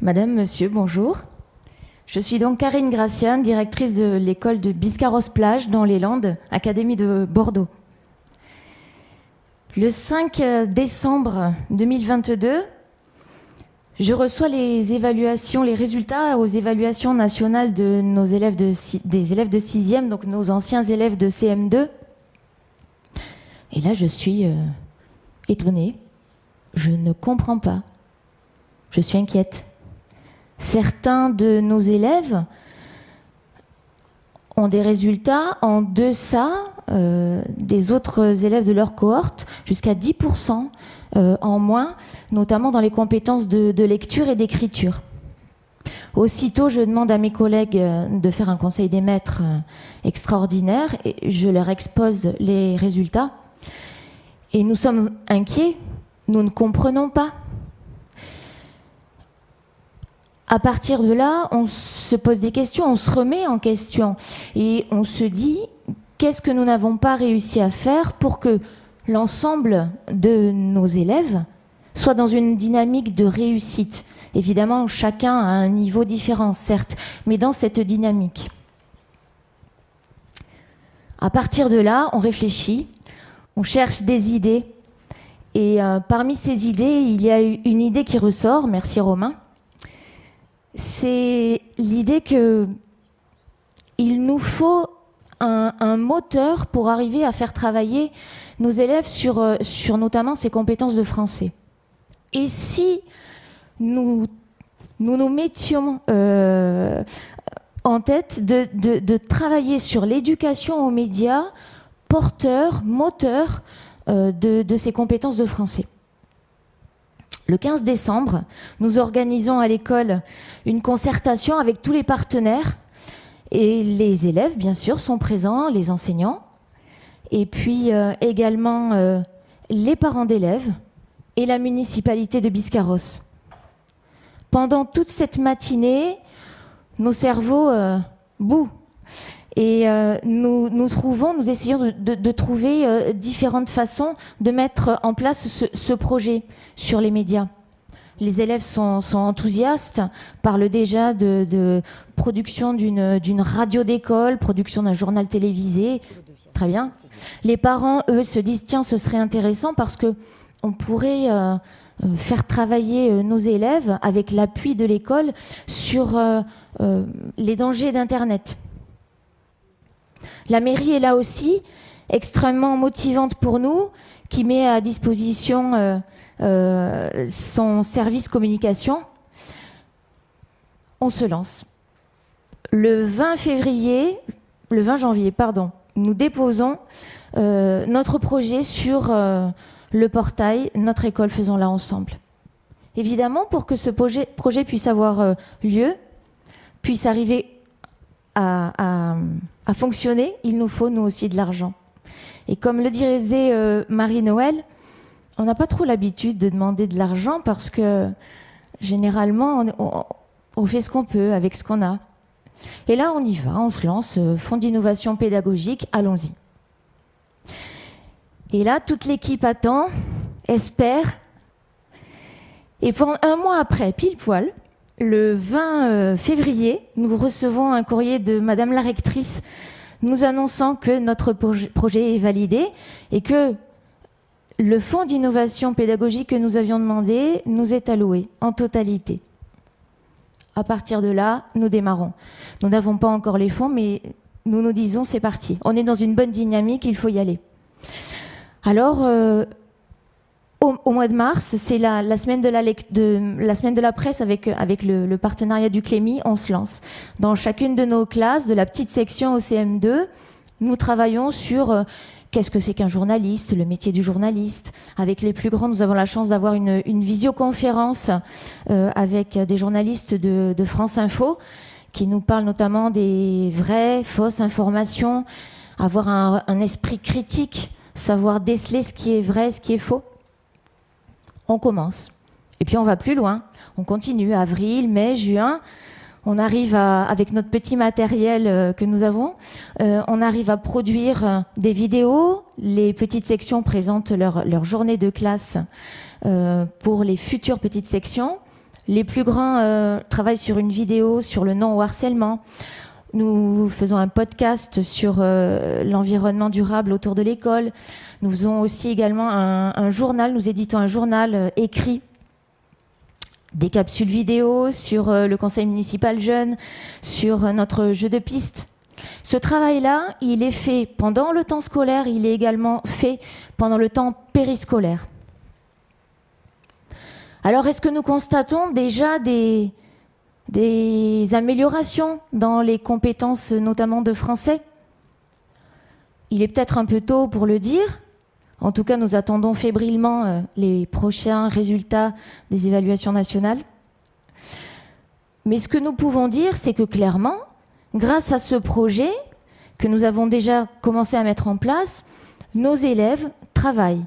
Madame, monsieur, bonjour. Je suis donc Karine Gracian, directrice de l'école de Biscarrosse-Plage dans les Landes, Académie de Bordeaux. Le 5 décembre 2022, je reçois les résultats aux évaluations nationales de nos élèves des élèves de 6e, donc nos anciens élèves de CM2. Et là, je suis étonnée. Je ne comprends pas. Je suis inquiète. Certains de nos élèves ont des résultats en deçà des autres élèves de leur cohorte, jusqu'à 10% en moins, notamment dans les compétences de lecture et d'écriture. Aussitôt, je demande à mes collègues de faire un conseil des maîtres extraordinaire et je leur expose les résultats. Et nous sommes inquiets, nous ne comprenons pas. À partir de là, on se pose des questions, on se remet en question et on se dit qu'est-ce que nous n'avons pas réussi à faire pour que l'ensemble de nos élèves soit dans une dynamique de réussite. Évidemment, chacun a un niveau différent, certes, mais dans cette dynamique. À partir de là, on réfléchit, on cherche des idées et parmi ces idées, il y a une idée qui ressort, merci Romain. C'est l'idée que il nous faut un moteur pour arriver à faire travailler nos élèves sur notamment ces compétences de français. Et si nous mettions en tête de travailler sur l'éducation aux médias, porteur, moteur de ces compétences de français. Le 15 décembre, nous organisons à l'école une concertation avec tous les partenaires et les élèves, bien sûr, sont présents, les enseignants, et puis également les parents d'élèves et la municipalité de Biscarrosse. Pendant toute cette matinée, nos cerveaux bouent et nous essayons de trouver différentes façons de mettre en place ce projet sur les médias. Les élèves sont enthousiastes, parlent déjà de production d'une radio d'école, production d'un journal télévisé. Très bien. Les parents, eux, se disent tiens, ce serait intéressant parce que on pourrait faire travailler nos élèves avec l'appui de l'école sur les dangers d'Internet. La mairie est là aussi, extrêmement motivante pour nous, qui met à disposition son service communication. On se lance. Le 20 janvier, nous déposons notre projet sur le portail Notre école, faisons-la ensemble. Évidemment, pour que ce projet puisse avoir lieu, puisse arriver à fonctionner, il nous faut, nous aussi, de l'argent. Et comme le disait Marie-Noël, on n'a pas trop l'habitude de demander de l'argent parce que, généralement, on fait ce qu'on peut avec ce qu'on a. Et là, on y va, on se lance, fonds d'innovation pédagogique, allons-y. Et là, toute l'équipe attend, espère. Et pendant un mois après, pile poil, le 20 février, nous recevons un courrier de Madame la rectrice nous annonçant que notre projet est validé et que le fonds d'innovation pédagogique que nous avions demandé nous est alloué en totalité. À partir de là, nous démarrons. Nous n'avons pas encore les fonds, mais nous nous disons c'est parti. On est dans une bonne dynamique, il faut y aller. Alors, au mois de mars, c'est la semaine de la presse avec le partenariat du Clémy, on se lance. Dans chacune de nos classes, de la petite section au CM2, nous travaillons sur qu'est-ce que c'est qu'un journaliste, le métier du journaliste. Avec les plus grands, nous avons la chance d'avoir une visioconférence avec des journalistes de France Info qui nous parlent notamment des vraies, fausses informations, avoir un esprit critique, savoir déceler ce qui est vrai, ce qui est faux. On commence. Et puis on va plus loin. On continue. Avril, mai, juin. on arrive avec notre petit matériel que nous avons, on arrive à produire des vidéos. Les petites sections présentent leur journée de classe pour les futures petites sections. Les plus grands travaillent sur une vidéo sur le non au harcèlement. Nous faisons un podcast sur l'environnement durable autour de l'école. Nous faisons aussi également un journal, nous éditons un journal écrit, des capsules vidéo sur le conseil municipal jeune, sur notre jeu de piste. Ce travail-là, il est fait pendant le temps scolaire, il est également fait pendant le temps périscolaire. Alors, est-ce que nous constatons déjà des améliorations dans les compétences, notamment de français? Il est peut-être un peu tôt pour le dire. En tout cas, nous attendons fébrilement les prochains résultats des évaluations nationales. Mais ce que nous pouvons dire, c'est que clairement, grâce à ce projet que nous avons déjà commencé à mettre en place, nos élèves travaillent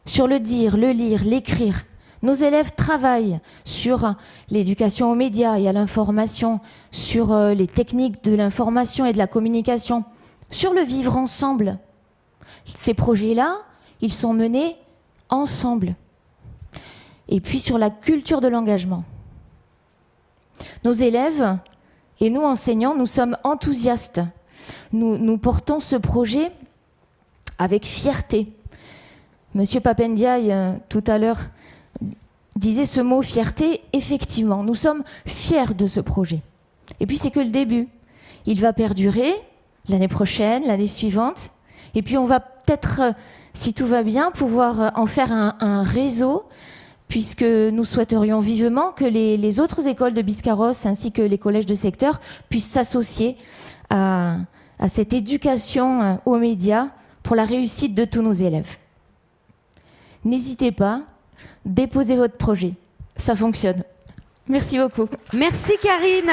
sur le dire, le lire, l'écrire. Nos élèves travaillent sur l'éducation aux médias et à l'information, sur les techniques de l'information et de la communication, sur le vivre ensemble. Ces projets-là, ils sont menés ensemble. Et puis sur la culture de l'engagement. Nos élèves et nous, enseignants, nous sommes enthousiastes. Nous portons ce projet avec fierté. Monsieur Papendiaï, tout à l'heure, disait ce mot fierté. Effectivement, nous sommes fiers de ce projet. Et puis c'est que le début. Il va perdurer l'année prochaine, l'année suivante. Et puis on va peut-être, si tout va bien, pouvoir en faire un réseau, puisque nous souhaiterions vivement que les autres écoles de Biscarrosse ainsi que les collèges de secteur puissent s'associer à cette éducation aux médias pour la réussite de tous nos élèves. N'hésitez pas, déposez votre projet. Ça fonctionne. Merci beaucoup. Merci Karine.